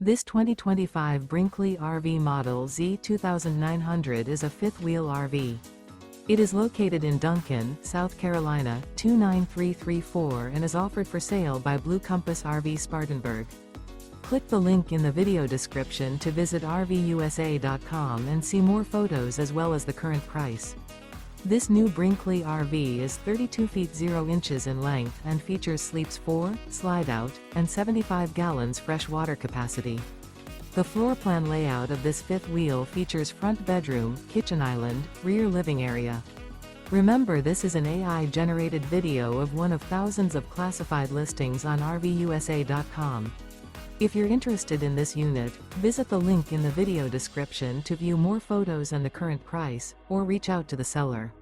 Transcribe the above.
This 2025 Brinkley RV Model Z 2900 is a fifth-wheel RV. It is located in Duncan, South Carolina, 29334 and is offered for sale by Blue Compass RV Spartanburg. Click the link in the video description to visit RVUSA.com and see more photos as well as the current price. This new Brinkley RV is 32 feet 0 inches in length and features sleeps 4, Slideout, and 75 gallons fresh water capacity. The floor plan layout of this fifth wheel features front bedroom, kitchen island, rear living area. Remember, this is an AI-generated video of one of thousands of classified listings on RVUSA.com. If you're interested in this unit, visit the link in the video description to view more photos and the current price, or reach out to the seller.